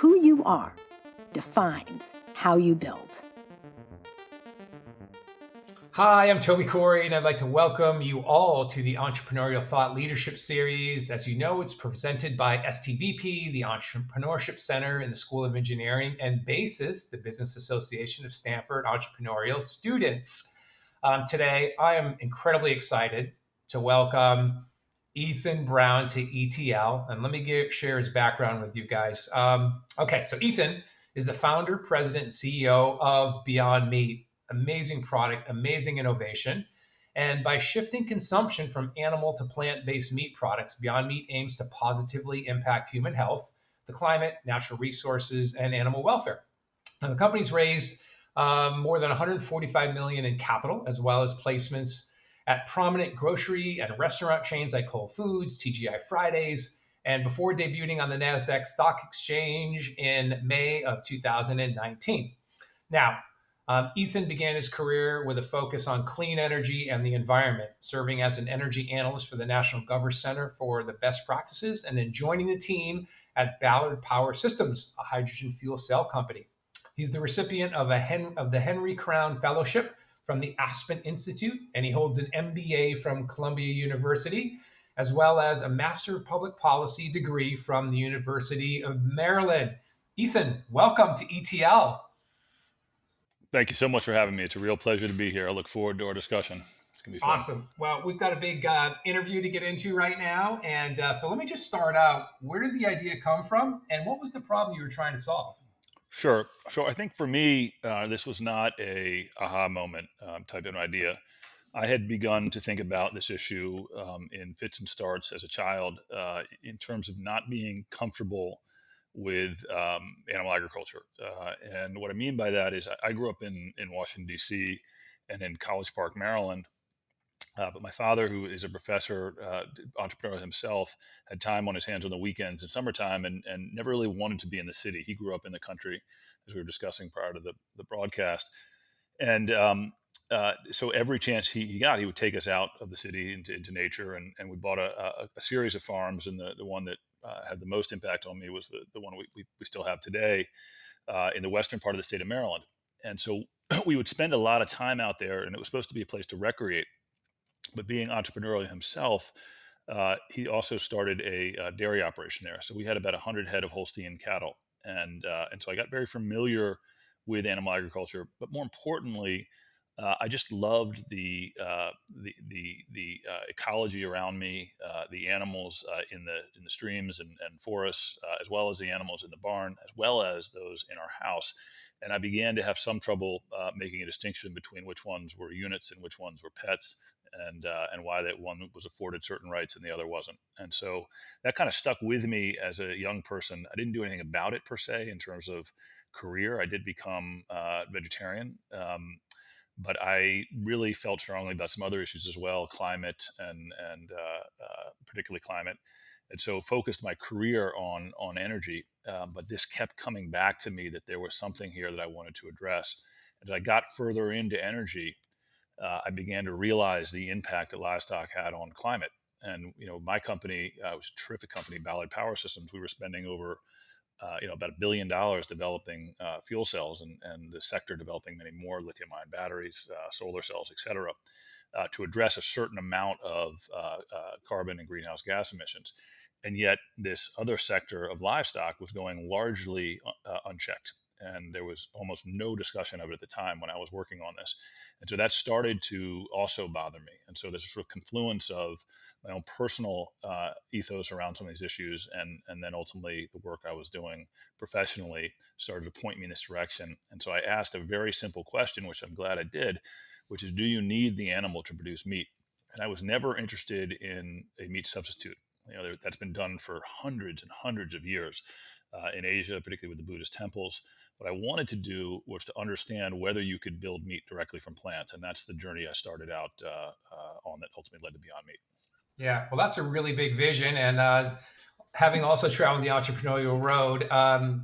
Who you are defines how you build. Hi, I'm Toby Corey, and I'd like to welcome you all to the Entrepreneurial Thought Leadership Series. As you know, it's presented by STVP, the Entrepreneurship Center in the School of Engineering, and BASIS, the Business Association of Stanford Entrepreneurial Students. Today, I am incredibly excited to welcome Ethan Brown to ETL, and let me share his background with you guys. So Ethan is the founder, president, and CEO of Beyond Meat. Amazing product, amazing innovation. And by shifting consumption from animal to plant-based meat products, Beyond Meat aims to positively impact human health, the climate, natural resources, and animal welfare. Now, the company's raised more than 145 million in capital, as well as placements at prominent grocery and restaurant chains like Whole Foods, TGI Fridays, and before debuting on the NASDAQ Stock Exchange in May of 2019. Now, Ethan began his career with a focus on clean energy and the environment, serving as an energy analyst for the National Government Center for the Best Practices, and then joining the team at Ballard Power Systems, a hydrogen fuel cell company. He's the recipient of the Henry Crown Fellowship from the Aspen Institute, and he holds an MBA from Columbia University, as well as a Master of Public Policy degree from the University of Maryland. Ethan, welcome to ETL. Thank you so much for having me. It's a real pleasure to be here. I look forward to our discussion. It's going to be fun. Awesome. Well, we've got a big interview to get into right now. And so let me just start out. Where did the idea come from? And what was the problem you were trying to solve? Sure. So I think for me, this was not a aha moment type of idea. I had begun to think about this issue in fits and starts as a child in terms of not being comfortable with animal agriculture. And what I mean by that is I grew up in Washington, D.C. and in College Park, Maryland. But my father, who is a professor, entrepreneur himself, had time on his hands on the weekends in summertime and never really wanted to be in the city. He grew up in the country, as we were discussing prior to the broadcast. And so every chance he got, he would take us out of the city into nature. And we bought a series of farms, and the one that had the most impact on me was the one we still have today in the western part of the state of Maryland. And so we would spend a lot of time out there, and it was supposed to be a place to recreate. But being entrepreneurial himself, he also started a dairy operation there. So we had about 100 head of Holstein cattle. And so I got very familiar with animal agriculture. But more importantly, I just loved the ecology around me, the animals in the streams and forests, as well as the animals in the barn, as well as those in our house. And I began to have some trouble making a distinction between which ones were units and which ones were pets, and why that one was afforded certain rights and the other wasn't. And so that kind of stuck with me as a young person. I didn't do anything about it per se in terms of career. I did become vegetarian. But I really felt strongly about some other issues as well, climate and particularly climate. And so focused my career on energy. But this kept coming back to me that there was something here that I wanted to address. As I got further into energy, I began to realize the impact that livestock had on climate. And, my company was a terrific company, Ballard Power Systems. We were spending over about $1 billion developing fuel cells, and the sector developing many more lithium-ion batteries, solar cells, et cetera, to address a certain amount of carbon and greenhouse gas emissions. And yet this other sector of livestock was going largely unchecked. And there was almost no discussion of it at the time when I was working on this. And so that started to also bother me. And so there's a sort of confluence of my own personal ethos around some of these issues, and then ultimately the work I was doing professionally started to point me in this direction. And so I asked a very simple question, which I'm glad I did, which is, do you need the animal to produce meat? And I was never interested in a meat substitute. That's been done for hundreds and hundreds of years in Asia, particularly with the Buddhist temples. What I wanted to do was to understand whether you could build meat directly from plants. And that's the journey I started out on that ultimately led to Beyond Meat. Yeah, well, that's a really big vision. And having also traveled the entrepreneurial road,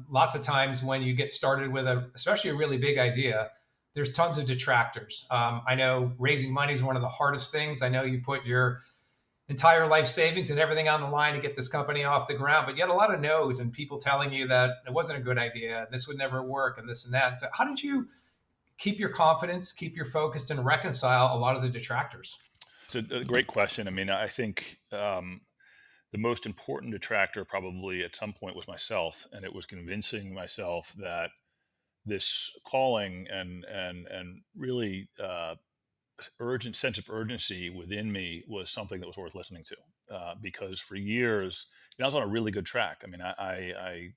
lots of times when you get started with especially a really big idea, there's tons of detractors. I know raising money is one of the hardest things. I know you put your entire life savings and everything on the line to get this company off the ground, but you had a lot of no's and people telling you that it wasn't a good idea and this would never work and this and that. So how did you keep your confidence, keep your focused, and reconcile a lot of the detractors? It's a great question. I mean, I think the most important detractor probably at some point was myself, and it was convincing myself that this calling and really urgent sense of urgency within me was something that was worth listening to. Because for years, I was on a really good track. I mean, I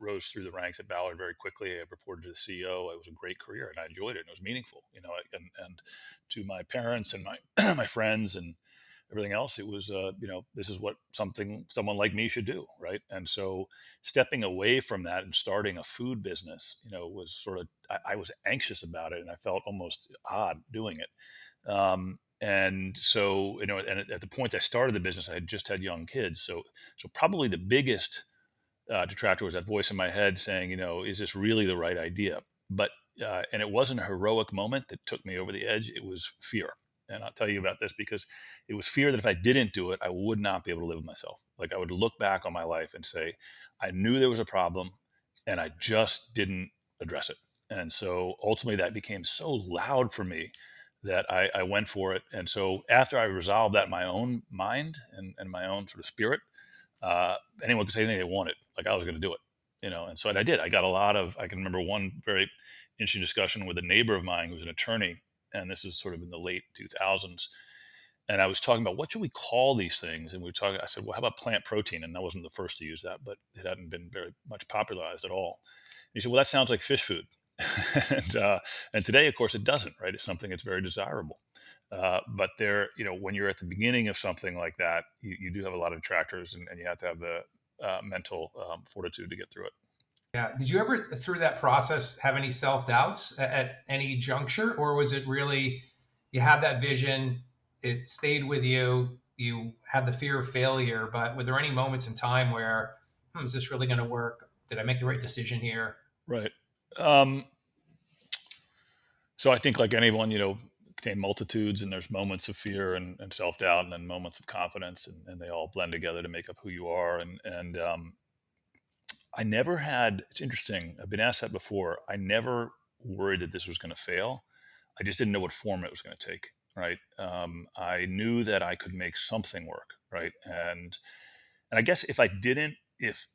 rose through the ranks at Ballard very quickly. I reported to the CEO. It was a great career, and I enjoyed it. And it was meaningful, and to my parents and my my friends and everything else, it was this is what someone like me should do, right? And so stepping away from that and starting a food business, was sort of I was anxious about it, and I felt almost odd doing it. And so, and at the point I started the business, I had just had young kids. So probably the biggest detractor was that voice in my head saying, is this really the right idea? But and it wasn't a heroic moment that took me over the edge. It was fear. And I'll tell you about this because it was fear that if I didn't do it, I would not be able to live with myself. Like I would look back on my life and say, I knew there was a problem and I just didn't address it. And so ultimately that became so loud for me that I went for it. And so after I resolved that in my own mind and my own sort of spirit, anyone could say anything they wanted. Like I was going to do it, And so I did. I got I can remember one very interesting discussion with a neighbor of mine who's an attorney, and this is sort of in the late 2000s. And I was talking about what should we call these things, and we were talking. I said, "Well, how about plant protein?" And I wasn't the first to use that, but it hadn't been very much popularized at all. And he said, "Well, that sounds like fish food," and today, of course, it doesn't. Right? It's something that's very desirable. But when you're at the beginning of something like that, you do have a lot of detractors, and you have to have the mental fortitude to get through it. Yeah. Did you ever, through that process, have any self doubts at any juncture, or was it really you had that vision, it stayed with you, you had the fear of failure, but were there any moments in time where, is this really going to work? Did I make the right decision here? Right. Um, so I think, like anyone, contain multitudes, and there's moments of fear and self doubt, and then moments of confidence, and they all blend together to make up who you are. And I never had. It's interesting. I've been asked that before. I never worried that this was going to fail. I just didn't know what form it was going to take. Right. I knew that I could make something work. Right. And I guess if I didn't, if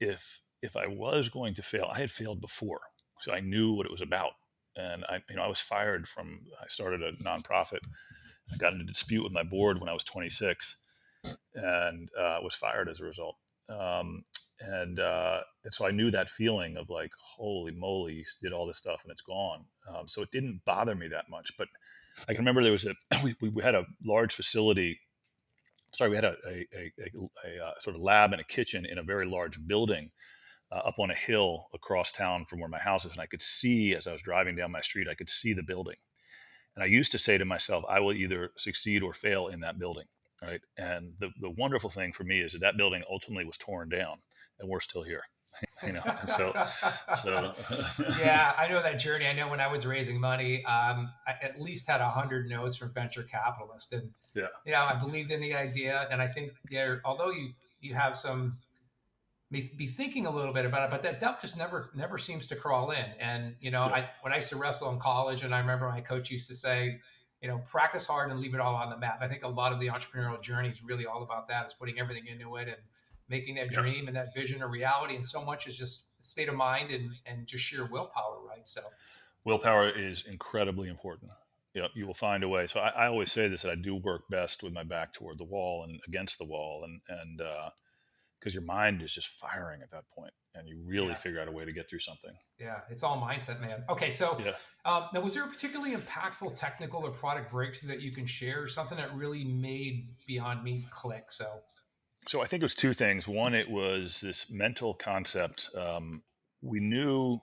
I was going to fail, I had failed before, so I knew what it was about. And I was fired from. I started a nonprofit. I got into a dispute with my board when I was 26, and was fired as a result. Um, and so I knew that feeling of like, holy moly, you did all this stuff and it's gone. So it didn't bother me that much. But I can remember there was we had a large facility. Sorry, we had a sort of lab and a kitchen in a very large building up on a hill across town from where my house is. And I could see, as I was driving down my street, I could see the building. And I used to say to myself, I will either succeed or fail in that building. Right. And the wonderful thing for me is that building ultimately was torn down and we're still here. And so Yeah, I know that journey. I know when I was raising money, I at least had 100 no's from venture capitalists, and yeah. I believed in the idea, and I think although you have some be thinking a little bit about it, but that doubt just never seems to crawl in. And Yeah. when I used to wrestle in college, and I remember my coach used to say, practice hard and leave it all on the mat. And I think a lot of the entrepreneurial journey is really all about that, is putting everything into it and making that Yeah. dream and that vision a reality. And so much is just state of mind and just sheer willpower, right? So Willpower is incredibly important. Yeah, you will find a way. So I always say this, that I do work best with my back toward the wall and against the wall, and because your mind is just firing at that point, and you really yeah, figure out a way to get through something. yeah, it's all mindset, man. Okay, so Yeah. now was there a particularly impactful technical or product breakthrough that you can share, or something that really made Beyond Meat click? So I think it was two things. One, it was this mental concept. We knew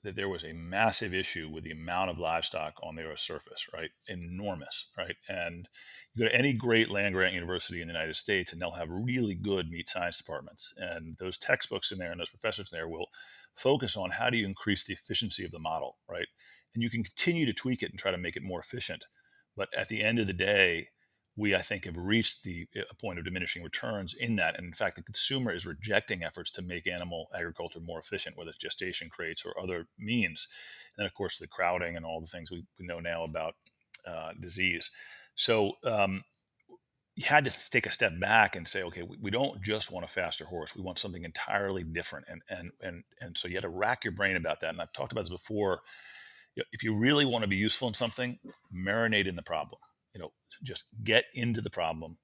that there was a massive issue with the amount of livestock on the Earth's surface, right? Enormous, right? And you go to any great land grant university in the United States, and they'll have really good meat science departments. And those textbooks in there and those professors in there will focus on how do you increase the efficiency of the model, right? And you can continue to tweak it and try to make it more efficient. But at the end of the day, we, I think, have reached a point of diminishing returns in that. And in fact, the consumer is rejecting efforts to make animal agriculture more efficient, whether it's gestation crates or other means. And then, of course, the crowding and all the things we know now about disease. So you had to take a step back and say, okay, we don't just want a faster horse. We want something entirely different. And so you had to rack your brain about that. And I've talked about this before. If you really want to be useful in something, marinate in the problem. Just get into the problem,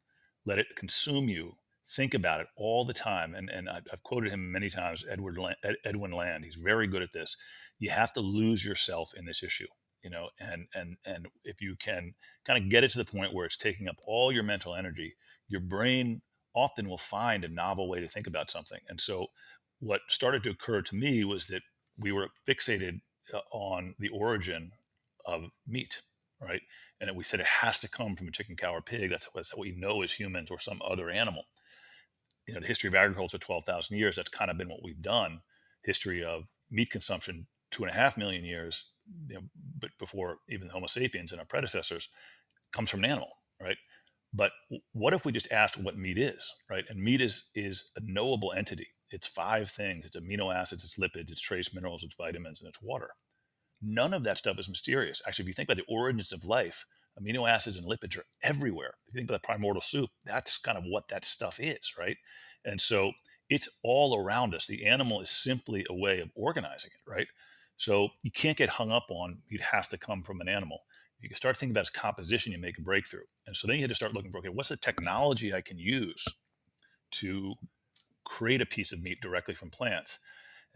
let it consume you, think about it all the time. And I've quoted him many times, Edwin Land. He's very good at this. You have to lose yourself in this issue, and if you can kind of get it to the point where it's taking up all your mental energy, your brain often will find a novel way to think about something. And so what started to occur to me was that we were fixated on the origin of meat, right? And we said it has to come from a chicken, cow, or pig. That's what we know as humans, or some other animal. The history of agriculture, 12,000 years, that's kind of been what we've done. History of meat consumption, 2.5 million years, but before even Homo sapiens and our predecessors, comes from an animal, right? But what if we just asked what meat is, right? And meat is a knowable entity. It's 5 things. It's amino acids, it's lipids, it's trace minerals, it's vitamins, and it's water. None of that stuff is mysterious. Actually, if you think about the origins of life, amino acids and lipids are everywhere. If you think about the primordial soup, that's kind of what that stuff is, right? And so it's all around us. The animal is simply a way of organizing it, right? So you can't get hung up on it has to come from an animal. You can start thinking about its composition, you make a breakthrough. And so then you had to start looking for, okay, what's the technology I can use to create a piece of meat directly from plants?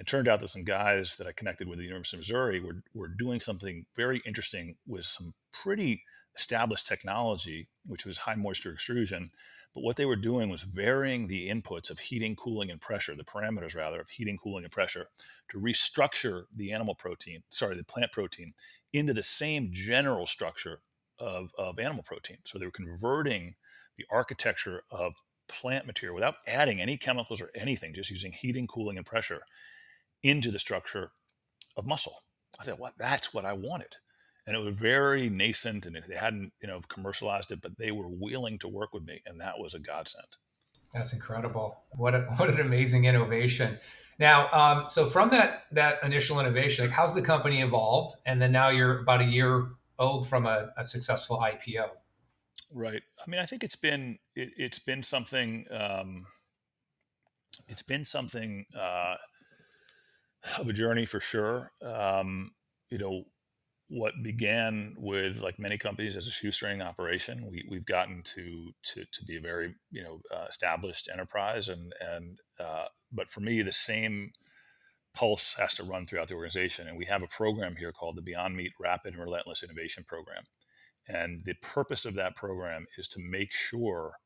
It turned out that some guys that I connected with at the University of Missouri were doing something very interesting with some pretty established technology, which was high moisture extrusion. But what they were doing was varying the inputs of heating, cooling, and pressure, the parameters rather of heating, cooling, and pressure, to restructure the the plant protein into the same general structure of animal protein. So they were converting the architecture of plant material without adding any chemicals or anything, just using heating, cooling, and pressure into the structure of muscle. I said, "What? That's what I wanted." And it was very nascent, and they hadn't, commercialized it, but they were willing to work with me, and that was a godsend. That's incredible. What an amazing innovation. Now, so from that initial innovation, like how's the company evolved? And then now you're about a year old from a successful IPO. Right. I mean, I think it's been something. It's been something of a journey for sure. You know, what began with, like many companies, as a shoestring operation, we've gotten to be a very established enterprise, and but for me, the same pulse has to run throughout the organization. And we have a program here called the Beyond Meat Rapid and Relentless Innovation Program. And the purpose of that program is to make sure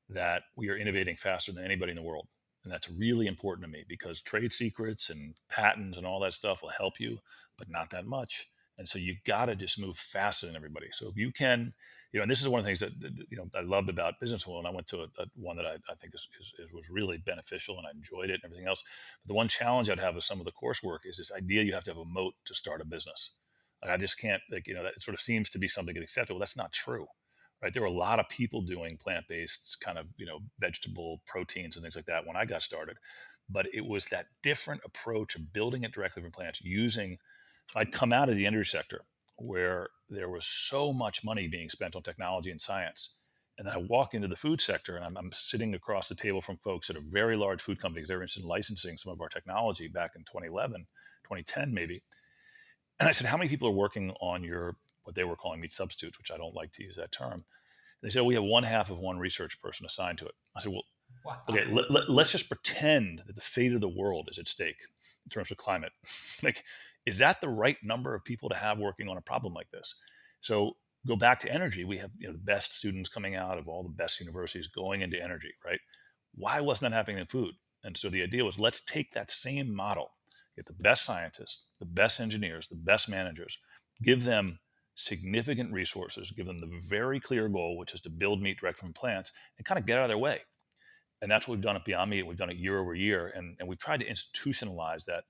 that we are innovating faster than anybody in the world. And that's really important to me, because trade secrets and patents and all that stuff will help you, but not that much. And so you got to just move faster than everybody. So if you can, and this is one of the things that I loved about business school, and I went to one that I think was really beneficial, and I enjoyed it and everything else. But the one challenge I'd have with some of the coursework is this idea you have to have a moat to start a business. Like, I just can't, that sort of seems to be something that's acceptable. That's not true, right? There were a lot of people doing plant-based kind of, vegetable proteins and things like that when I got started. But it was that different approach of building it directly from plants, I'd come out of the energy sector where there was so much money being spent on technology and science. And then I walk into the food sector, and I'm sitting across the table from folks at a very large food company, because they were interested in licensing some of our technology back in 2011, 2010 maybe. And I said, how many people are working on what they were calling meat substitutes, which I don't like to use that term. And they said, we have one half of one research person assigned to it. I said, well, Wow. okay, let's just pretend that the fate of the world is at stake in terms of climate. Like, is that the right number of people to have working on a problem like this? So go back to energy. We have the best students coming out of all the best universities going into energy, right? Why wasn't that happening in food? And so the idea was, let's take that same model, get the best scientists, the best engineers, the best managers, give them significant resources, give them the very clear goal, which is to build meat direct from plants, and kind of get out of their way. And that's what we've done at Beyond Meat. We've done it year over year. And we've tried to institutionalize that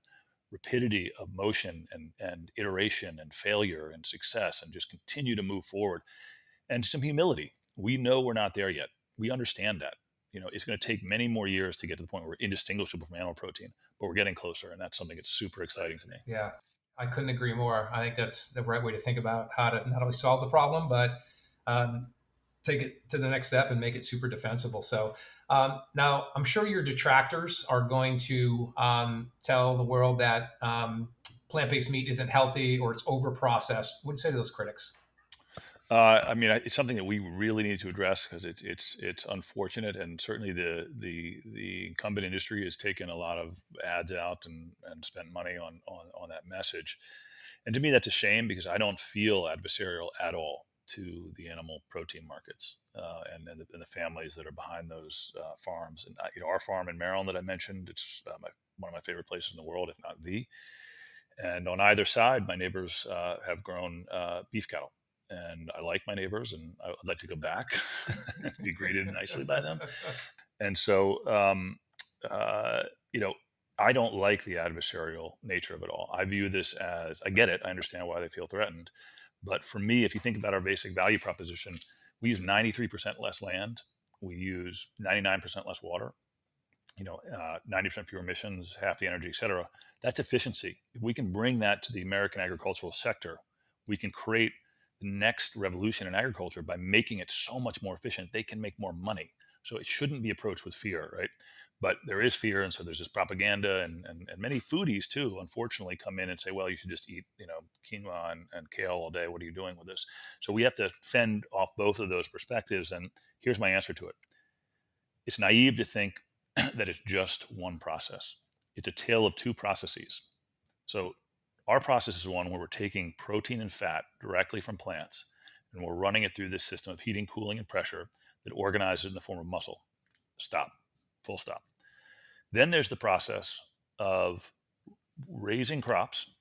rapidity of motion and iteration and failure and success, and just continue to move forward. And some humility. We know we're not there yet. We understand that. It's going to take many more years to get to the point where we're indistinguishable from animal protein, but we're getting closer, and that's something that's super exciting to me. Yeah, I couldn't agree more. I think that's the right way to think about how to not only solve the problem, but um, take it to the next step and make it super defensible. So now I'm sure your detractors are going to tell the world that plant-based meat isn't healthy or it's over-processed. What do you say to those critics? It's something that we really need to address because it's unfortunate, and certainly the incumbent industry has taken a lot of ads out and spent money on that message. And to me, that's a shame because I don't feel adversarial at all to the animal protein markets and the families that are behind those farms. And our farm in Maryland that I mentioned, it's one of my favorite places in the world, if not the. And on either side, my neighbors have grown beef cattle. And I like my neighbors, and I'd like to go back and be greeted nicely by them. And so, I don't like the adversarial nature of it all. I view this as, I get it. I understand why they feel threatened. But for me, if you think about our basic value proposition, we use 93% less land. We use 99% less water, 90% fewer emissions, half the energy, et cetera. That's efficiency. If we can bring that to the American agricultural sector, we can create the next revolution in agriculture by making it so much more efficient. They can make more money. So it shouldn't be approached with fear, right? But there is fear, and so there's this propaganda, and many foodies too, unfortunately, come in and say, well, you should just eat, quinoa and kale all day. What are you doing with this? So we have to fend off both of those perspectives. And here's my answer to it. It's naive to think that it's just one process. It's a tale of two processes. So our process is one where we're taking protein and fat directly from plants, and we're running it through this system of heating, cooling, and pressure that organizes it in the form of muscle. Stop. Full stop. Then there's the process of raising crops,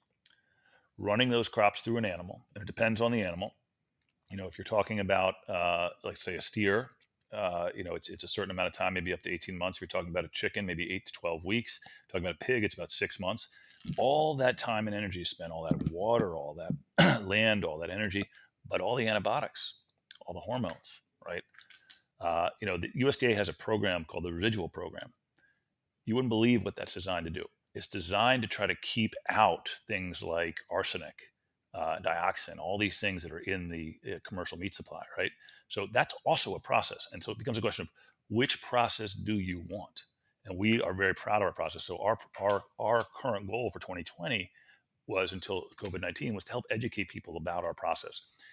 running those crops through an animal, and it depends on the animal. If you're talking about, like say, a steer, it's a certain amount of time, maybe up to 18 months. If you're talking about a chicken, maybe 8 to 12 weeks. Talking about a pig, it's about 6 months. All that time and energy is spent, all that water, all that land, all that energy, but all the antibiotics, all the hormones, right? The USDA has a program called the residual program. You wouldn't believe what that's designed to do. It's designed to try to keep out things like arsenic, dioxin, all these things that are in the commercial meat supply, right? So that's also a process. And so it becomes a question of which process do you want? And we are very proud of our process. So our current goal for 2020 was, until COVID-19, was to help educate people about our process.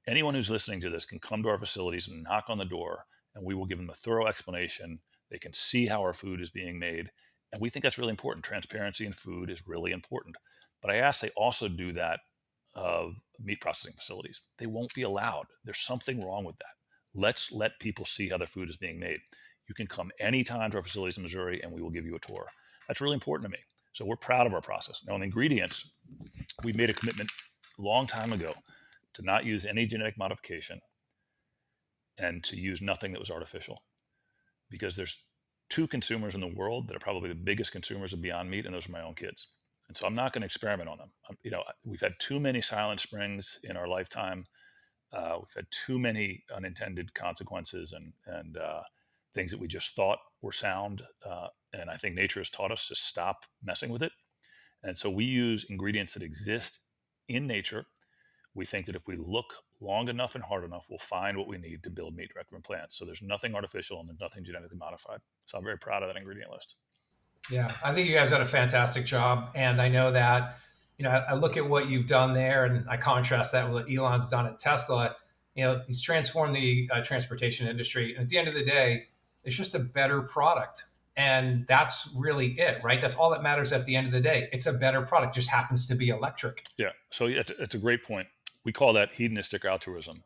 Anyone who's listening to this can come to our facilities and knock on the door, and we will give them a thorough explanation. They can see how our food is being made. And we think that's really important. Transparency in food is really important. But I ask they also do that of meat processing facilities. They won't be allowed. There's something wrong with that. Let's let people see how their food is being made. You can come anytime to our facilities in Missouri, and we will give you a tour. That's really important to me. So we're proud of our process. Now, on the ingredients, we made a commitment a long time ago to not use any genetic modification and to use nothing that was artificial. Because there's two consumers in the world that are probably the biggest consumers of Beyond Meat, and those are my own kids. And so I'm not going to experiment on them. We've had too many silent springs in our lifetime. We've had too many unintended consequences and things that we just thought were sound. And I think nature has taught us to stop messing with it. And so we use ingredients that exist in nature. We think that if we look long enough and hard enough, we'll find what we need to build meat directly from plants. So there's nothing artificial and there's nothing genetically modified. So I'm very proud of that ingredient list. Yeah, I think you guys done a fantastic job. And I know that, I look at what you've done there and I contrast that with what Elon's done at Tesla. He's transformed the transportation industry. And at the end of the day, it's just a better product. And that's really it, right? That's all that matters at the end of the day. It's a better product, just happens to be electric. Yeah. So it's a great point. We call that hedonistic altruism.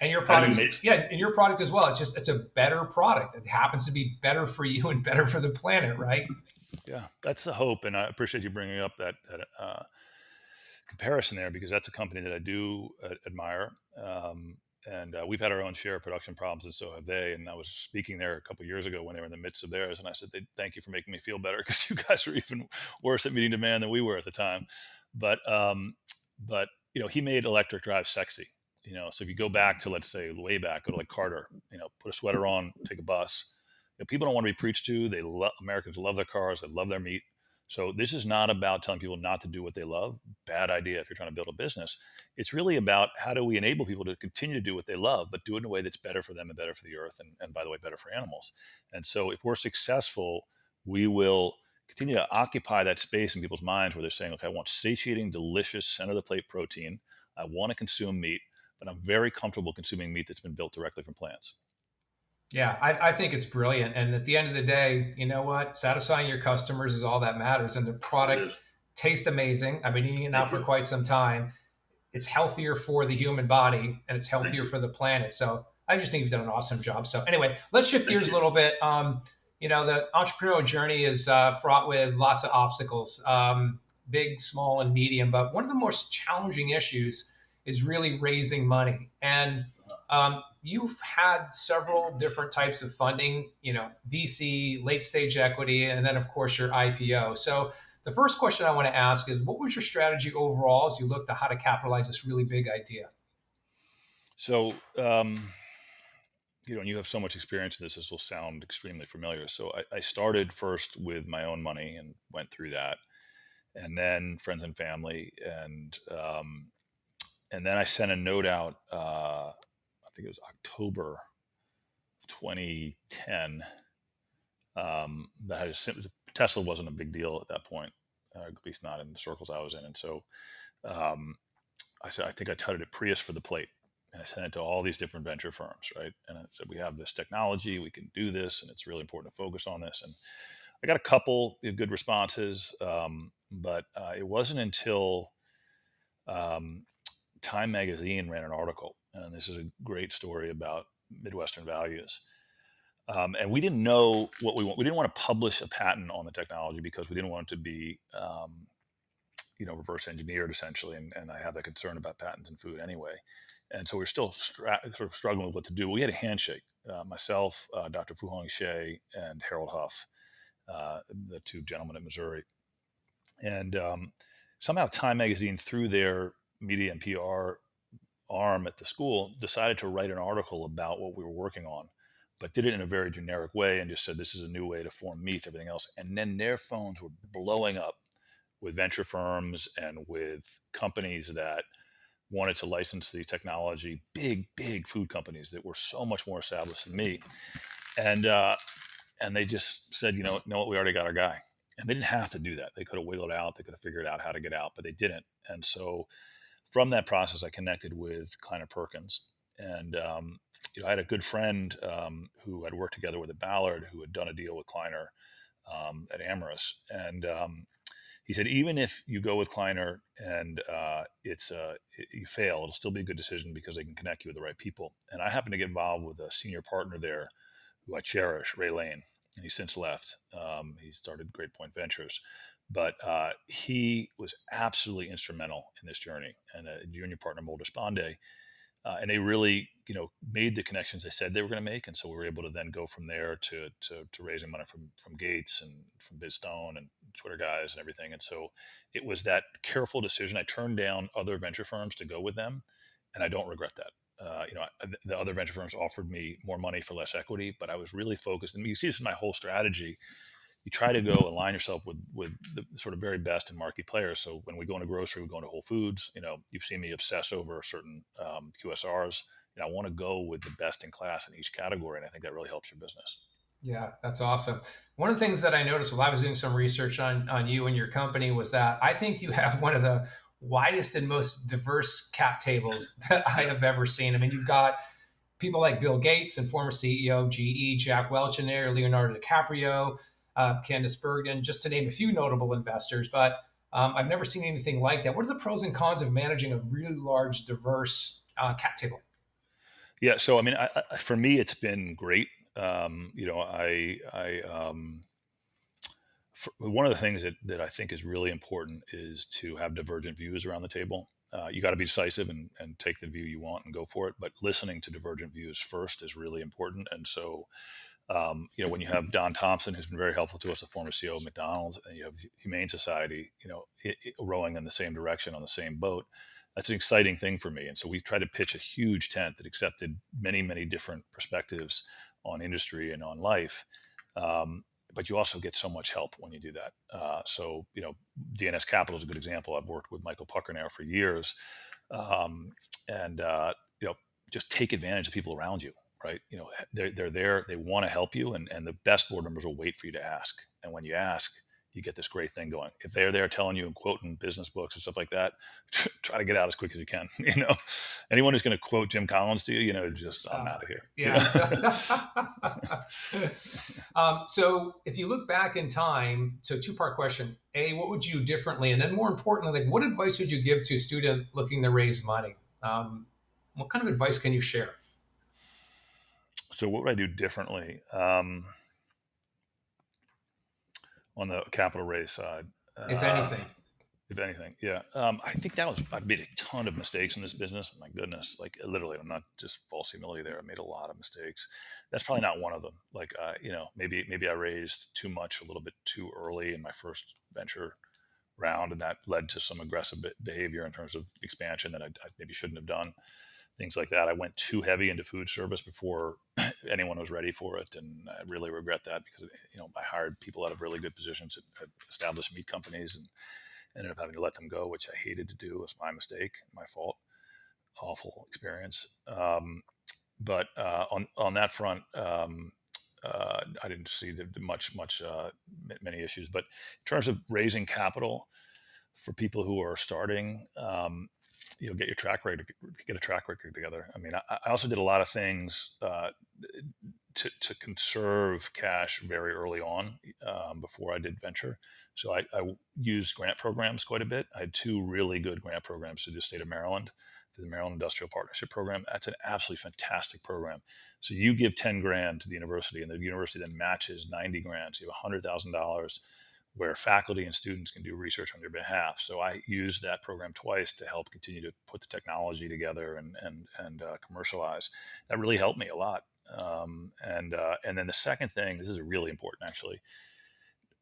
And your product, and your product as well. It's a better product. It happens to be better for you and better for the planet, right? Yeah, that's the hope, and I appreciate you bringing up that comparison there, because that's a company that I do admire. And we've had our own share of production problems, and so have they. And I was speaking there a couple of years ago when they were in the midst of theirs, and I said, "Thank you for making me feel better, because you guys are even worse at meeting demand than we were at the time." But he made electric drive sexy. So if you go back to, let's say, way back, go to like Carter, put a sweater on, take a bus. People don't want to be preached to. Americans love their cars. They love their meat. So this is not about telling people not to do what they love. Bad idea if you're trying to build a business. It's really about how do we enable people to continue to do what they love, but do it in a way that's better for them and better for the earth, and by the way, better for animals. And so if we're successful, we will continue to occupy that space in people's minds where they're saying, okay, I want satiating, delicious, center of the plate protein. I want to consume meat, but I'm very comfortable consuming meat that's been built directly from plants. Yeah, I think it's brilliant. And at the end of the day, you know what? Satisfying your customers is all that matters. And the product tastes amazing. I've been eating it now for quite some time. It's healthier for the human body and it's healthier for the planet. So I just think you've done an awesome job. So anyway, let's shift gears a little bit. The entrepreneurial journey is fraught with lots of obstacles, big, small, and medium. But one of the most challenging issues is really raising money. And you've had several different types of funding, VC, late stage equity, and then of course your IPO. So the first question I want to ask is, what was your strategy overall as you looked at how to capitalize this really big idea? So, and you have so much experience in this will sound extremely familiar. So I started first with my own money and went through that, and then friends and family, and then I sent a note out. I think it was October of 2010. Tesla wasn't a big deal at that point, at least not in the circles I was in. And so I said, I think I touted it Prius for the plate. And I sent it to all these different venture firms, right? And I said, we have this technology, we can do this, and it's really important to focus on this. And I got a couple of good responses, but it wasn't until Time Magazine ran an article, and this is a great story about Midwestern values. And we didn't know what we want. We didn't want to publish a patent on the technology because we didn't want it to be, reverse engineered essentially. And I have that concern about patents in food anyway. And so we're still sort of struggling with what to do. We had a handshake, myself, Dr. Fu-Hong Shea, and Harold Huff, the two gentlemen at Missouri. And somehow Time Magazine, through their media and PR arm at the school, decided to write an article about what we were working on, but did it in a very generic way and just said, this is a new way to form meat, everything else. And then their phones were blowing up with venture firms and with companies that wanted to license the technology, big food companies that were so much more established than me. And they just said, you know what, we already got our guy. And they didn't have to do that. They could have wiggled out. They could have figured out how to get out, but they didn't. And so from that process, I connected with Kleiner Perkins. And I had a good friend who I'd worked together with at Ballard, who had done a deal with Kleiner at Amyris. And he said, even if you go with Kleiner and you fail, it'll still be a good decision because they can connect you with the right people. And I happened to get involved with a senior partner there who I cherish, Ray Lane, and he's since left. He started Great Point Ventures. But he was absolutely instrumental in this journey, and a junior partner, Mulder Sponde. And they really, made the connections they said they were going to make. And so we were able to then go from there to raising money from Gates and from BizStone and Twitter guys and everything. And so it was that careful decision. I turned down other venture firms to go with them, and I don't regret that. The other venture firms offered me more money for less equity, but I was really focused. And you see this in my whole strategy. You try to go align yourself with the sort of very best and marquee players. So when we go into grocery, we go into Whole Foods. You've seen me obsess over certain QSRs. I want to go with the best in class in each category, and I think that really helps your business. Yeah, that's awesome. One of the things that I noticed while I was doing some research on you and your company was that I think you have one of the widest and most diverse cap tables that I have ever seen. I mean, you've got people like Bill Gates and former CEO of GE, Jack Welch in there, Leonardo DiCaprio, Candace Bergen, just to name a few notable investors. But I've never seen anything like that. What are the pros and cons of managing a really large, diverse cap table? Yeah, so I mean, for me, it's been great. One of the things that I think is really important is to have divergent views around the table. You got to be decisive and take the view you want and go for it. But listening to divergent views first is really important. And so, when you have Don Thompson, who's been very helpful to us, the former CEO of McDonald's, and you have Humane Society, rowing in the same direction on the same boat, that's an exciting thing for me. And so we tried to pitch a huge tent that accepted many, many different perspectives on industry and on life. But you also get so much help when you do that. So, DNS Capital is a good example. I've worked with Michael Pucker now for years. And, just take advantage of people around you, right? They're there, they want to help you. And the best board members will wait for you to ask. And when you ask, you get this great thing going. If they're there telling you and quoting business books and stuff like that, try to get out as quick as you can. Anyone who's going to quote Jim Collins to you, I'm out of here. Yeah. So if you look back in time, so two-part question: A, what would you do differently? And then more importantly, what advice would you give to a student looking to raise money? What kind of advice can you share? So what would I do differently? On the capital raise side, If anything. Yeah. I think I made a ton of mistakes in this business. My goodness, like literally, I'm not just false humility there. I made a lot of mistakes. That's probably not one of them. Like, maybe I raised too much a little bit too early in my first venture round, and that led to some aggressive behavior in terms of expansion that I maybe shouldn't have done. Things like that. I went too heavy into food service before anyone was ready for it, and I really regret that because I hired people out of really good positions at established meat companies and ended up having to let them go, which I hated to do. It was my mistake, my fault. Awful experience. But on that front, I didn't see many issues. But in terms of raising capital for people who are starting, get a track record together. I mean, I also did a lot of things to conserve cash very early on before I did venture. So I used grant programs quite a bit. I had 2 really good grant programs through the state of Maryland, through the Maryland Industrial Partnership Program. That's an absolutely fantastic program. So you give 10 grand to the university, and the university then matches 90 grand. So you have $100,000 where faculty and students can do research on your behalf. So I used that program twice to help continue to put the technology together and commercialize. That really helped me a lot. And then the second thing, this is really important actually.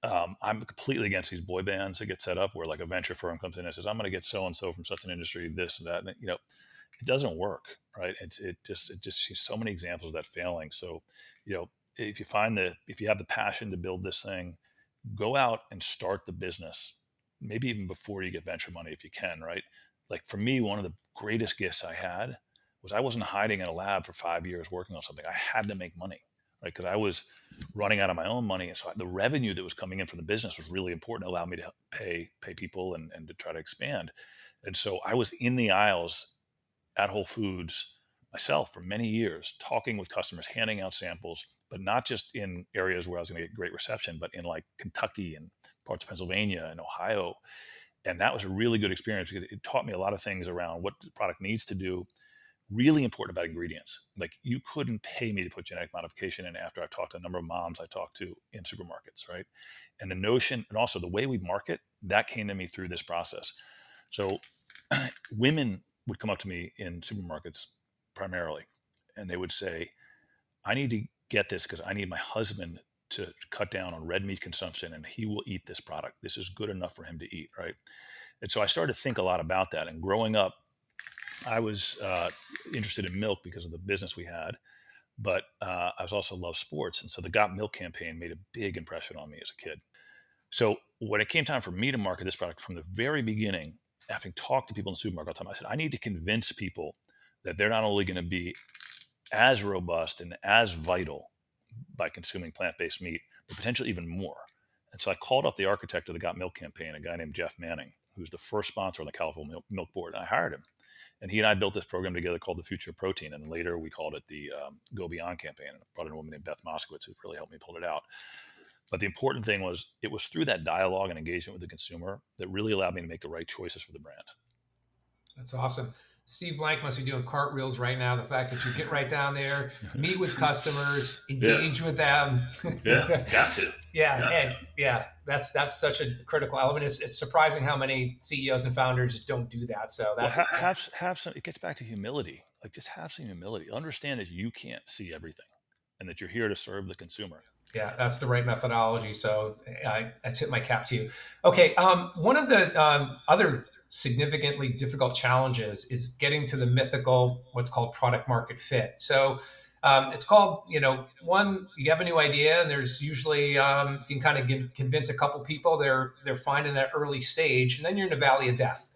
I'm completely against these boy bands that get set up where like a venture firm comes in and says, I'm going to get so-and-so from such an industry, this and that. And, it doesn't work, right? It just see so many examples of that failing. So, if you have the passion to build this thing, go out and start the business, maybe even before you get venture money if you can, right? Like for me, one of the greatest gifts I had was I wasn't hiding in a lab for 5 years working on something. I had to make money, right? Because I was running out of my own money. And so the revenue that was coming in from the business was really important. It allowed me to pay people and to try to expand. And so I was in the aisles at Whole Foods myself for many years, talking with customers, handing out samples, but not just in areas where I was going to get great reception, but in like Kentucky and parts of Pennsylvania and Ohio. And that was a really good experience because it taught me a lot of things around what the product needs to do. Really important about ingredients. Like you couldn't pay me to put genetic modification in after I've talked to a number of moms I talked to in supermarkets, right? And the notion, and also the way we market, that came to me through this process. So women would come up to me in supermarkets primarily, and they would say, I need to get this because I need my husband to cut down on red meat consumption and he will eat this product. This is good enough for him to eat, right? And so I started to think a lot about that. And growing up, I was interested in milk because of the business we had, but I was also loved sports. And so the Got Milk campaign made a big impression on me as a kid. So when it came time for me to market this product from the very beginning, having talked to people in the supermarket all the time, I said, I need to convince people that they're not only going to be as robust and as vital by consuming plant-based meat, but potentially even more. And so I called up the architect of the Got Milk campaign, a guy named Jeff Manning, who's the first sponsor on the California Milk Board. And I hired him. And he and I built this program together called the Future of Protein. And later we called it the Go Beyond campaign. And I brought in a woman named Beth Moskowitz who really helped me pull it out. But the important thing was it was through that dialogue and engagement with the consumer that really allowed me to make the right choices for the brand. That's awesome. Steve Blank must be doing cartwheels right now. The fact that you get right down there, meet with customers, engage with them. Yeah, got to. Yeah, that's such a critical element. It's surprising how many CEOs and founders don't do that. So that have some. It gets back to humility. Like just have some humility. Understand that you can't see everything, and that you're here to serve the consumer. Yeah, that's the right methodology. So I tip my cap to you. Okay, one of the other significantly difficult challenges is getting to the mythical, what's called product market fit. So it's called, one, you have a new idea, and there's usually, if you can kind of convince a couple people, they're fine in that early stage, and then you're in the valley of death.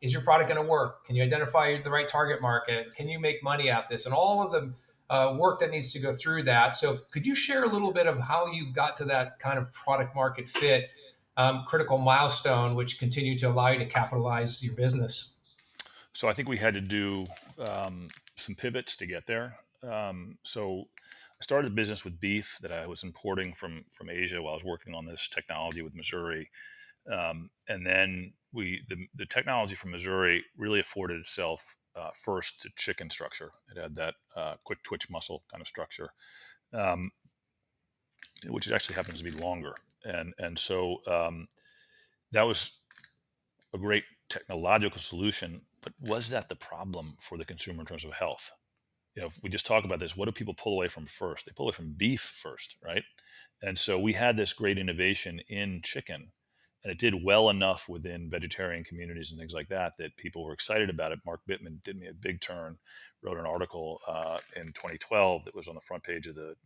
Is your product going to work? Can you identify the right target market? Can you make money at this? And all of the work that needs to go through that. So could you share a little bit of how you got to that kind of product market fit critical milestone, which continued to allow you to capitalize your business? So I think we had to do some pivots to get there. So I started a business with beef that I was importing from Asia while I was working on this technology with Missouri. And then the technology from Missouri really afforded itself first to chicken structure. It had that quick twitch muscle kind of structure, um, which actually happens to be longer. And so that was a great technological solution. But was that the problem for the consumer in terms of health? If we just talk about this, what do people pull away from first? They pull away from beef first, right? And so we had this great innovation in chicken, and it did well enough within vegetarian communities and things like that that people were excited about it. Mark Bittman did me a big turn, wrote an article in 2012 that was on the front page of the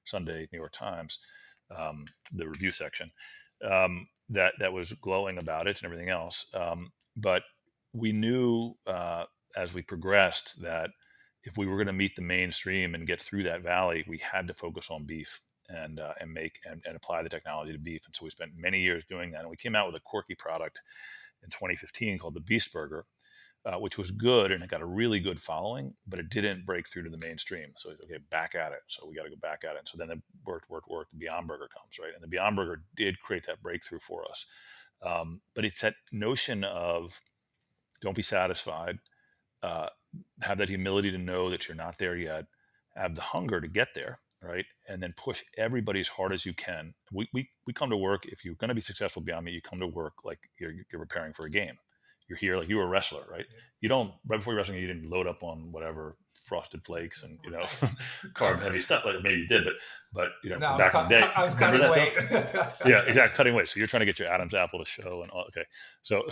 Sunday New York Times, the review section, that was glowing about it and everything else. But we knew as we progressed that if we were going to meet the mainstream and get through that valley, we had to focus on beef and apply the technology to beef. And so we spent many years doing that. And we came out with a quirky product in 2015 called the Beast Burger, which was good and it got a really good following, but it didn't break through to the mainstream. So okay, back at it. So we got to go back at it. And so then it worked. The Beyond Burger comes, right? And the Beyond Burger did create that breakthrough for us. But it's that notion of don't be satisfied. Have that humility to know that you're not there yet, have the hunger to get there, right? And then push everybody as hard as you can. We come to work, if you're going to be successful beyond me, you come to work like you're preparing for a game. You're here like you were a wrestler, right? You don't, right before you're wrestling, you didn't load up on whatever Frosted Flakes and, carb heavy stuff. Like maybe you did, but No, back in the day. I was cutting weight. Yeah, exactly. Cutting weight. So you're trying to get your Adam's apple to show and all. Okay. So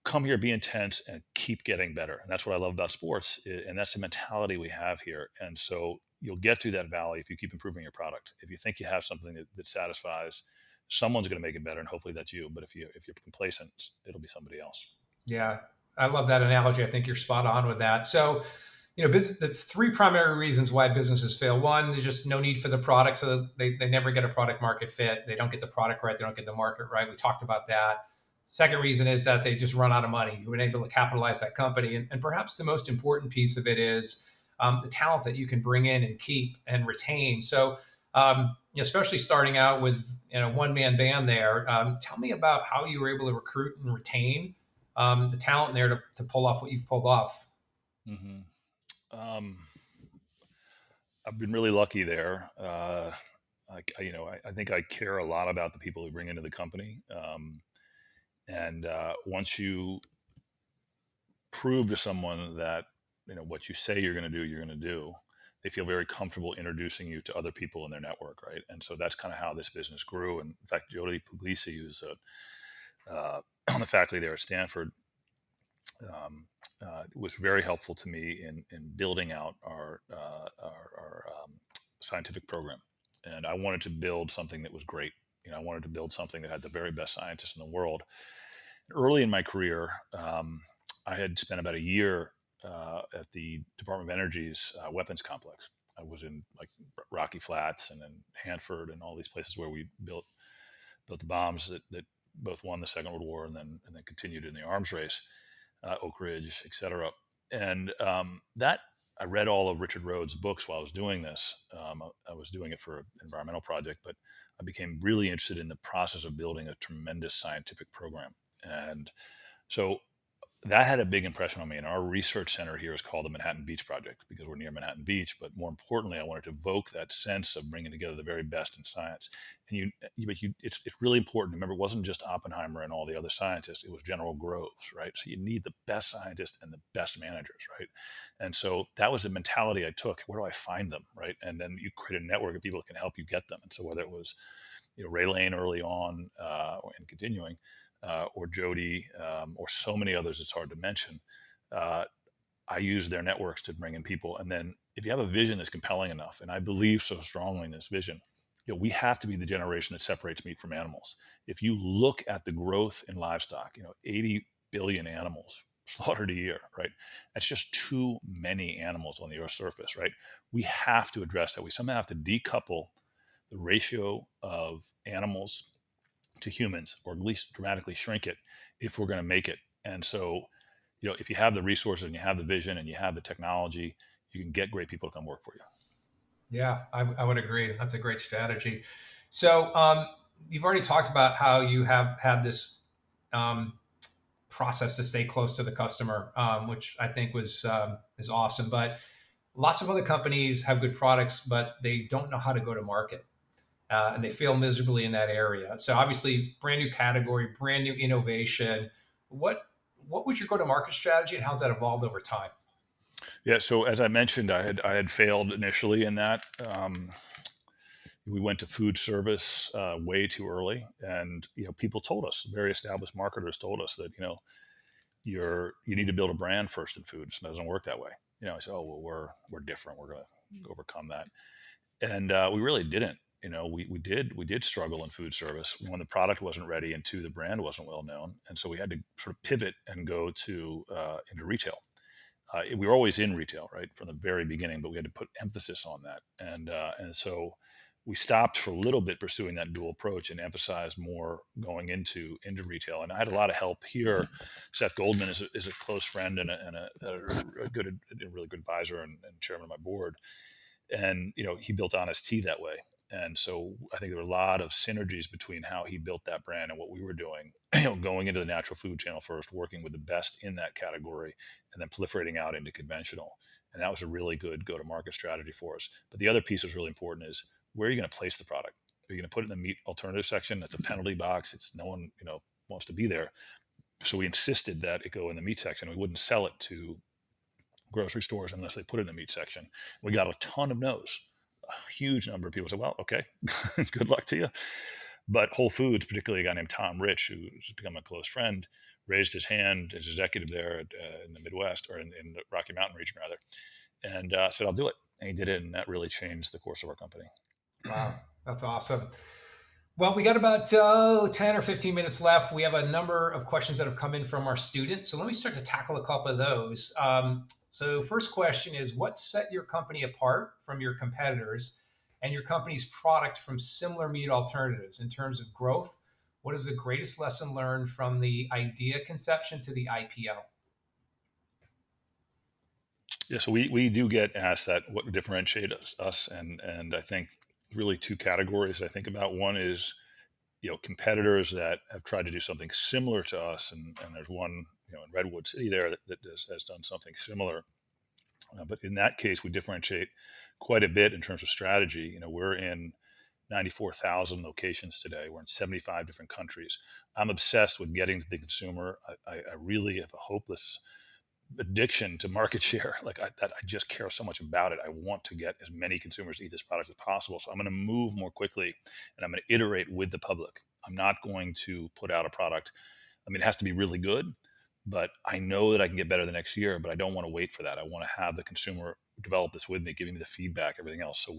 come here, be intense, and keep getting better. And that's what I love about sports. And that's the mentality we have here. And so you'll get through that valley if you keep improving your product. If you think you have something that satisfies, someone's going to make it better, and hopefully that's you. But if you're complacent, it'll be somebody else. Yeah, I love that analogy. I think you're spot on with that. So, the three primary reasons why businesses fail. One, there's just no need for the product. So they never get a product market fit. They don't get the product right. They don't get the market right. We talked about that. Second reason is that they just run out of money. You've been able to capitalize that company. And perhaps the most important piece of it is the talent that you can bring in and keep and retain. So, especially starting out with one-man band there, tell me about how you were able to recruit and retain the talent there to pull off what you've pulled off. Mm-hmm. I've been really lucky there. I think I care a lot about the people who bring into the company. And once you prove to someone that what you say you're going to do, they feel very comfortable introducing you to other people in their network, right? And so that's kind of how this business grew. And in fact, Jody Puglisi, who's on the faculty there at Stanford, was very helpful to me in building out our scientific program. And I wanted to build something that was great. I wanted to build something that had the very best scientists in the world. Early in my career, I had spent about a year at the Department of Energy's weapons complex. I was in like Rocky Flats and then Hanford and all these places where we built the bombs that both won the Second World War and then continued in the arms race, Oak Ridge, et cetera. And that I read all of Richard Rhodes' books while I was doing this. I was doing it for an environmental project, but I became really interested in the process of building a tremendous scientific program. And so that had a big impression on me. And our research center here is called the Manhattan Beach Project because we're near Manhattan Beach. But more importantly, I wanted to evoke that sense of bringing together the very best in science. And it's really important. Remember, it wasn't just Oppenheimer and all the other scientists. It was General Groves, right? So you need the best scientists and the best managers, right? And so that was the mentality I took. Where do I find them, right? And then you create a network of people that can help you get them. And so whether it was Ray Lane early on, and continuing, or Jody, or so many others it's hard to mention. Uh, I use their networks to bring in people. And then if you have a vision that's compelling enough, and I believe so strongly in this vision, we have to be the generation that separates meat from animals. If you look at the growth in livestock, 80 billion animals slaughtered a year, right? That's just too many animals on the Earth's surface, right? We have to address that. We somehow have to decouple the ratio of animals to humans, or at least dramatically shrink it if we're going to make it. And so, if you have the resources and you have the vision and you have the technology, you can get great people to come work for you. Yeah, I would agree. That's a great strategy. So you've already talked about how you have had this um, process to stay close to the customer, which I think is awesome. But lots of other companies have good products, but they don't know how to go to market, and they fail miserably in that area. So obviously, brand new category, brand new innovation. What was your go to market strategy, and how's that evolved over time? Yeah. So as I mentioned, I had failed initially in that. We went to food service way too early, and people told us, very established marketers told us that you need to build a brand first in food. It doesn't work that way. I said, oh well, we're different. We're going to overcome that, and we really didn't. We did struggle in food service. One, the product wasn't ready, and two, the brand wasn't well known, and so we had to sort of pivot and go to into retail. We were always in retail, right, from the very beginning, but we had to put emphasis on that, and so we stopped for a little bit pursuing that dual approach and emphasized more going into retail. And I had a lot of help here. Seth Goldman is a close friend and a really good advisor and chairman of my board, and he built Honest Tea that way. And so I think there were a lot of synergies between how he built that brand and what we were doing, going into the natural food channel first, working with the best in that category, and then proliferating out into conventional. And that was a really good go-to-market strategy for us. But the other piece that's really important is, where are you going to place the product? Are you going to put it in the meat alternative section? That's a penalty box. It's no one, wants to be there. So we insisted that it go in the meat section. We wouldn't sell it to grocery stores unless they put it in the meat section. We got a ton of no's. A huge number of people said, well, okay, good luck to you. But Whole Foods, particularly a guy named Tom Rich, who's become a close friend, raised his hand as executive there in the Midwest, or in the Rocky Mountain region, rather, and said, I'll do it. And he did it, and that really changed the course of our company. Wow, that's awesome. Well, we got about 10 or 15 minutes left. We have a number of questions that have come in from our students. So let me start to tackle a couple of those. So first question is, what set your company apart from your competitors and your company's product from similar meat alternatives in terms of growth? What is the greatest lesson learned from the idea conception to the IPO? Yeah, so we do get asked that, what differentiates us, and I think really two categories I think about. One is competitors that have tried to do something similar to us, and there's one in Redwood City there that has done something similar. But in that case, we differentiate quite a bit in terms of strategy. We're in 94,000 locations today. We're in 75 different countries. I'm obsessed with getting to the consumer. I really have a hopeless addiction to market share. I just care so much about it. I want to get as many consumers to eat this product as possible. So I'm going to move more quickly, and I'm going to iterate with the public. I'm not going to put out a product. I mean, it has to be really good, but I know that I can get better the next year, but I don't want to wait for that. I want to have the consumer develop this with me, giving me the feedback, everything else. So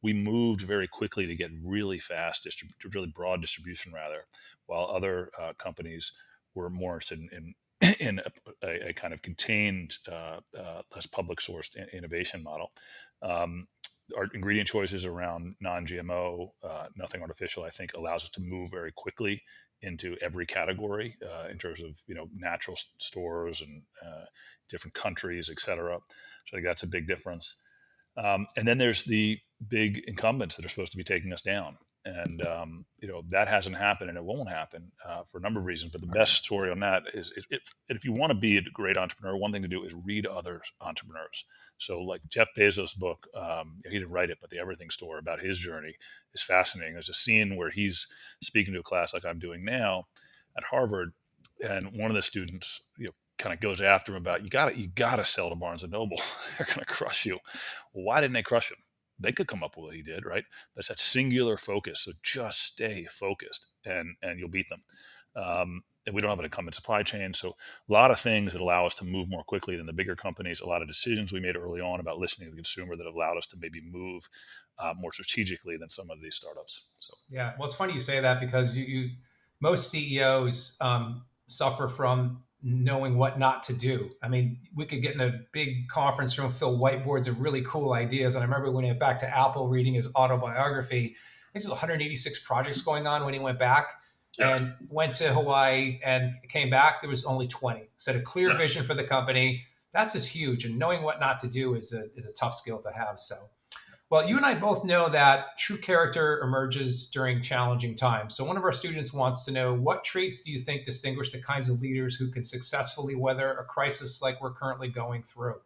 we moved very quickly to get really fast, really broad distribution rather, while other companies were more interested in a kind of contained, less public sourced innovation model. Our ingredient choices around non-GMO, nothing artificial, I think allows us to move very quickly into every category in terms of natural stores and different countries, et cetera. So I think that's a big difference. And then there's the big incumbents that are supposed to be taking us down. And, that hasn't happened, and it won't happen for a number of reasons. But the best story on that is if you want to be a great entrepreneur, one thing to do is read other entrepreneurs. So like Jeff Bezos' book, he didn't write it, but the Everything Store, about his journey, is fascinating. There's a scene where he's speaking to a class like I'm doing now at Harvard, and one of the students, kind of goes after him about, you gotta sell to Barnes and Noble. They're going to crush you. Well, why didn't they crush him? They could come up with what he did, right? But it's that singular focus. So just stay focused, and you'll beat them. And we don't have an incumbent supply chain, so a lot of things that allow us to move more quickly than the bigger companies. A lot of decisions we made early on about listening to the consumer that have allowed us to maybe move more strategically than some of these startups. So Yeah, well, it's funny you say that because most CEOs suffer from knowing what not to do. I mean, we could get in a big conference room, fill whiteboards of really cool ideas. And I remember when he went back to Apple, reading his autobiography. I think there's 186 projects going on when he went back. yeah, And went to Hawaii and came back. There was only 20. Set a clear yeah. vision for the company. That's just huge. And knowing what not to do is a tough skill to have. So. Well, you and I both know that true character emerges during challenging times. So, one of our students wants to know, what traits do you think distinguish the kinds of leaders who can successfully weather a crisis like we're currently going through?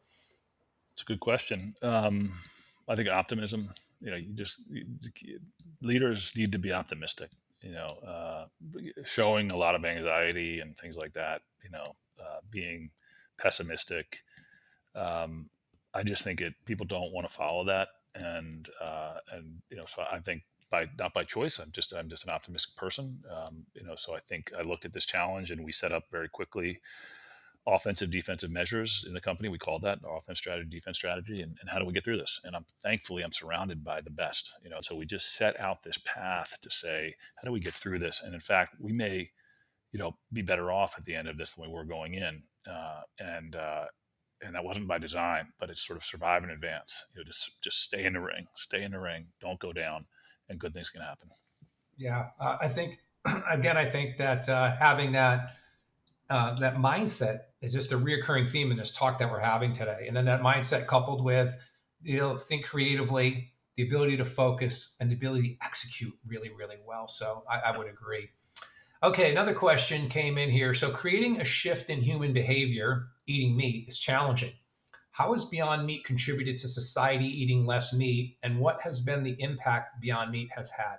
It's a good question. I think optimism. Leaders need to be optimistic. Showing a lot of anxiety and things like that. Being pessimistic. Um, I just think people don't want to follow that, so I think not by choice. I'm just an optimistic person. So I think I looked at this challenge and we set up very quickly offensive, defensive measures in the company. We called that offense strategy, defense strategy, and how do we get through this? And I'm surrounded by the best. So we just set out this path to say, how do we get through this? And in fact, we may, be better off at the end of this than we were going in. And that wasn't by design, but it's sort of survive in advance. Just stay in the ring, don't go down, and good things can happen. Yeah, I think I think that having that mindset is just a reoccurring theme in this talk that we're having today. And then that mindset coupled with, think creatively, the ability to focus, and the ability to execute really, really well. So I would agree. Okay, another question came in here. So creating a shift in human behavior, eating meat, is challenging. How has Beyond Meat contributed to society eating less meat, and what has been the impact Beyond Meat has had?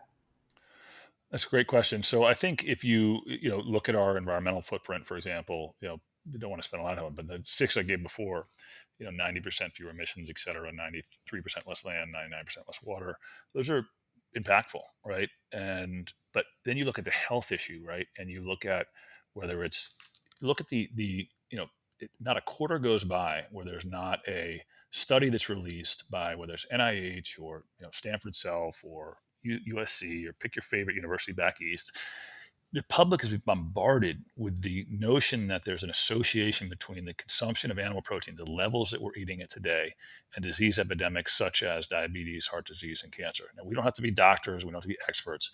That's a great question. So I think if you look at our environmental footprint, for example, you don't want to spend a lot of time, but the six I gave before, 90% fewer emissions, et cetera, 93% less land, 99% less water. Those are impactful, right? But then you look at the health issue, right? And you look at whether look at not a quarter goes by where there's not a study that's released by whether it's NIH or Stanford Self or USC or pick your favorite university back east. The public has been bombarded with the notion that there's an association between the consumption of animal protein, the levels that we're eating it today, and disease epidemics such as diabetes, heart disease, and cancer. Now, we don't have to be doctors. We don't have to be experts.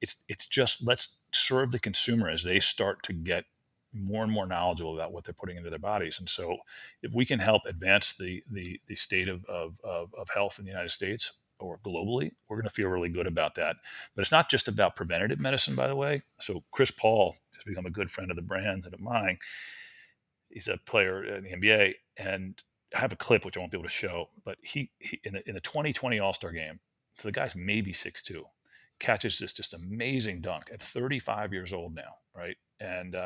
It's just, let's serve the consumer as they start to get more and more knowledgeable about what they're putting into their bodies. And so if we can help advance the state of health in the United States or globally, we're going to feel really good about that. But it's not just about preventative medicine, by the way. So Chris Paul has become a good friend of the brand's and of mine. He's a player in the NBA, and I have a clip which I won't be able to show, but he in the 2020 All-Star game, so the guy's maybe 6'2", catches this just amazing dunk at 35 years old now, right? And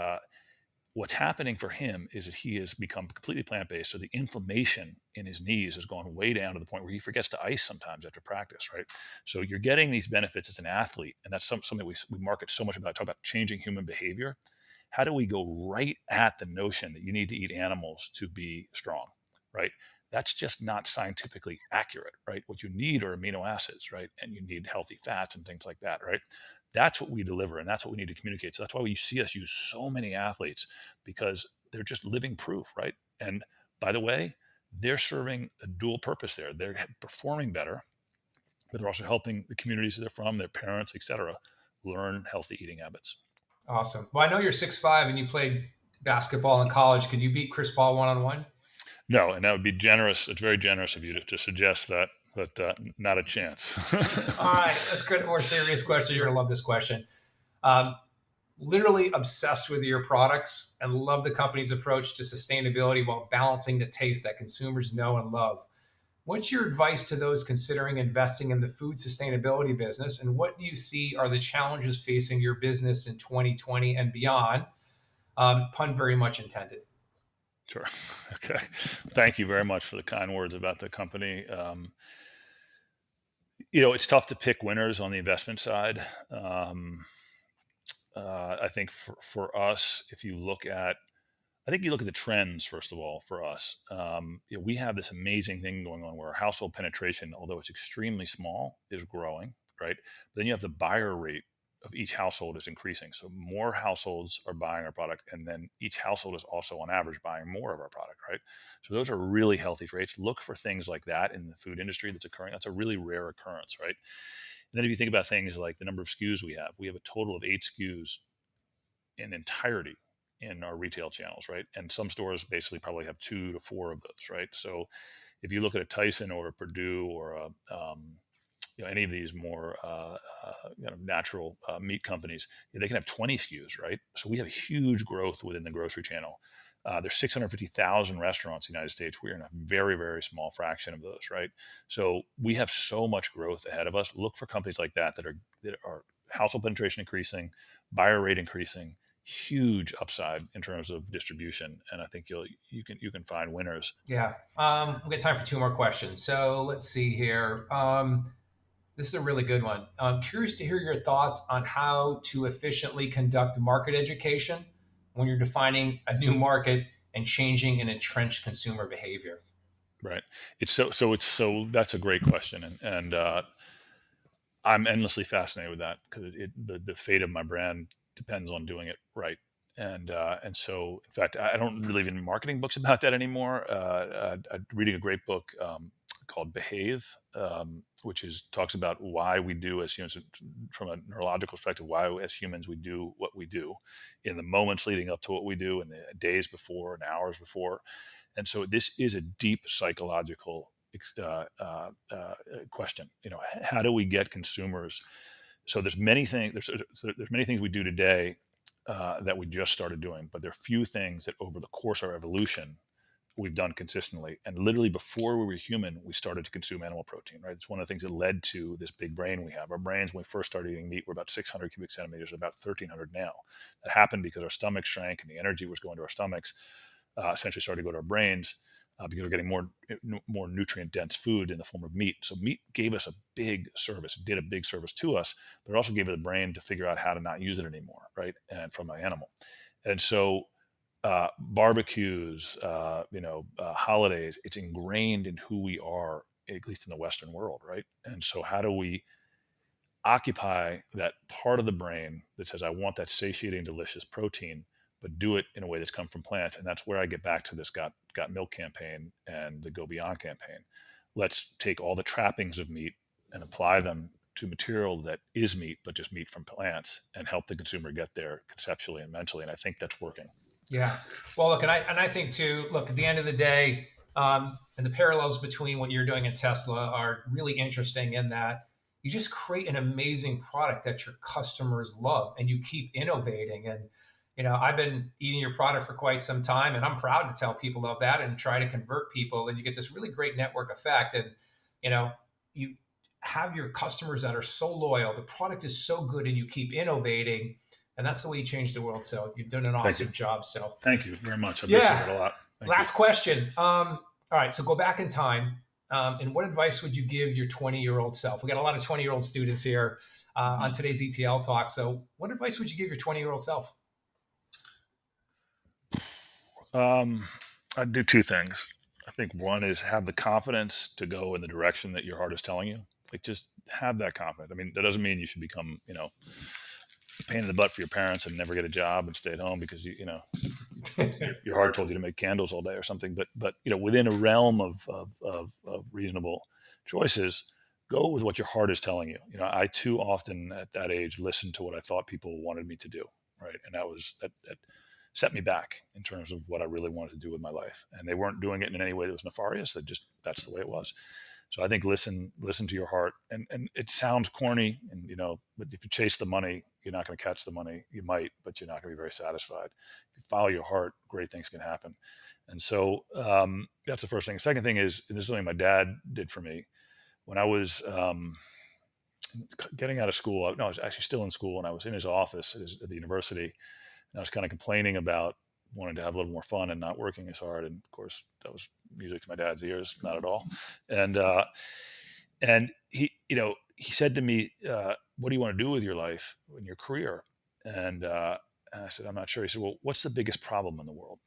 what's happening for him is that he has become completely plant-based. So the inflammation in his knees has gone way down to the point where he forgets to ice sometimes after practice, right? So you're getting these benefits as an athlete. And that's something we market so much about, talk about changing human behavior. How do we go right at the notion that you need to eat animals to be strong, right? That's just not scientifically accurate, right? What you need are amino acids, right? And you need healthy fats and things like that, right? That's what we deliver, and that's what we need to communicate. So that's why you see us use so many athletes, because they're just living proof, right? And by the way, they're serving a dual purpose there. They're performing better, but they're also helping the communities that they're from, their parents, et cetera, learn healthy eating habits. Awesome. Well, I know you're 6'5" and you played basketball in college. Could you beat Chris Paul one-on-one? No, and that would be generous. It's very generous of you to suggest that, but not a chance. All right, let's get a more serious question. You're going to love this question. Literally obsessed with your products and love the company's approach to sustainability while balancing the taste that consumers know and love. What's your advice to those considering investing in the food sustainability business? And what do you see are the challenges facing your business in 2020 and beyond? Pun very much intended. Sure. Okay. Thank you very much for the kind words about the company. It's tough to pick winners on the investment side. I think for us, if you look at, I think you look at the trends, first of all, for us. We have this amazing thing going on where our household penetration, although it's extremely small, is growing, right? But then you have the buyer rate of each household is increasing. So more households are buying our product, and then each household is also on average buying more of our product, right? So those are really healthy rates. Look for things like that in the food industry that's occurring. That's a really rare occurrence, right? And then if you think about things like the number of SKUs we have a total of 8 SKUs in entirety in our retail channels, right? And some stores basically probably have 2 to 4 of those, right? So if you look at a Tyson or a Purdue or any of these more natural meat companies, they can have 20 SKUs, right? So we have huge growth within the grocery channel. There's 650,000 restaurants in the United States. We're in a very, very small fraction of those, right? So we have so much growth ahead of us. Look for companies like that are household penetration increasing, buyer rate increasing, huge upside in terms of distribution, and I think you can find winners. Yeah. We got time for 2 more questions. So let's see here. This is a really good one. I'm curious to hear your thoughts on how to efficiently conduct market education when you're defining a new market and changing an entrenched consumer behavior. Right. It's so that's a great question, and I'm endlessly fascinated with that because the fate of my brand depends on doing it right. And so, in fact, I don't really even marketing books about that anymore. I'm reading a great book called Behave, which talks about why we do as humans, from a neurological perspective, why as humans we do what we do in the moments leading up to what we do, and the days before and hours before. And so, this is a deep psychological question. How do we get consumers? So there's many things. There's many things we do today that we just started doing, but there are few things that over the course of our evolution we've done consistently. And literally before we were human, we started to consume animal protein. Right? It's one of the things that led to this big brain we have. Our brains, when we first started eating meat, were about 600 cubic centimeters, about 1,300 now. That happened because our stomachs shrank and the energy was going to our stomachs. Essentially started to go to our brains. Because we're getting more nutrient dense food in the form of meat. So meat gave us a big service, it did a big service to us, but it also gave the brain to figure out how to not use it anymore, right? And from an animal. And so barbecues, holidays, it's ingrained in who we are, at least in the Western world, right? And so how do we occupy that part of the brain that says, I want that satiating, delicious protein, but do it in a way that's come from plants? And that's where I get back to this Got Milk campaign and the Go Beyond campaign. Let's take all the trappings of meat and apply them to material that is meat, but just meat from plants, and help the consumer get there conceptually and mentally. And I think that's working. Yeah. Well, look, and I think too. Look, at the end of the day, and the parallels between what you're doing at Tesla are really interesting in that you just create an amazing product that your customers love, and you keep innovating. And I've been eating your product for quite some time, and I'm proud to tell people of that and try to convert people. And you get this really great network effect, and you have your customers that are so loyal. The product is so good, and you keep innovating. And that's the way you change the world. So you've done an awesome job. So thank you very much. I appreciate it a lot. Last question. All right. So go back in time. And what advice would you give your 20-year-old self? We got a lot of 20-year-old students here on today's ETL talk. So what advice would you give your 20-year-old self? I'd do 2 things. I think one is have the confidence to go in the direction that your heart is telling you. Like, just have that confidence. I mean, that doesn't mean you should become, a pain in the butt for your parents and never get a job and stay at home because your heart told you to make candles all day or something. But within a realm of reasonable choices, go with what your heart is telling you. I too often at that age listened to what I thought people wanted me to do, right? And that set me back in terms of what I really wanted to do with my life. And they weren't doing it in any way that was nefarious. That's the way it was. So I think listen to your heart. And it sounds corny, but if you chase the money, you're not going to catch the money. You might, but you're not going to be very satisfied. If you follow your heart, great things can happen. And so that's the first thing. The second thing is, and this is something my dad did for me when I was getting out of school. No, I was actually still in school, and I was in his office at the university, and I was kind of complaining about wanting to have a little more fun and not working as hard. And of course, that was music to my dad's ears, not at all. And And he said to me, what do you want to do with your life in your career? And I said, I'm not sure. He said, well, what's the biggest problem in the world?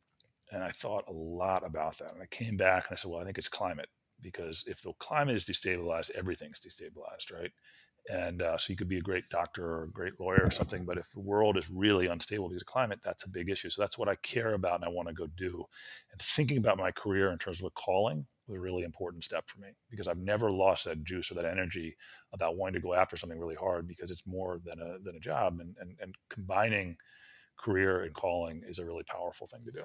And I thought a lot about that. And I came back and I said, well, I think it's climate, because if the climate is destabilized, everything's destabilized, right? And so you could be a great doctor or a great lawyer or something, but if the world is really unstable because of climate, that's a big issue. So that's what I care about and I want to go do. And thinking about my career in terms of a calling was a really important step for me, because I've never lost that juice or that energy about wanting to go after something really hard, because it's more than a job. And combining career and calling is a really powerful thing to do.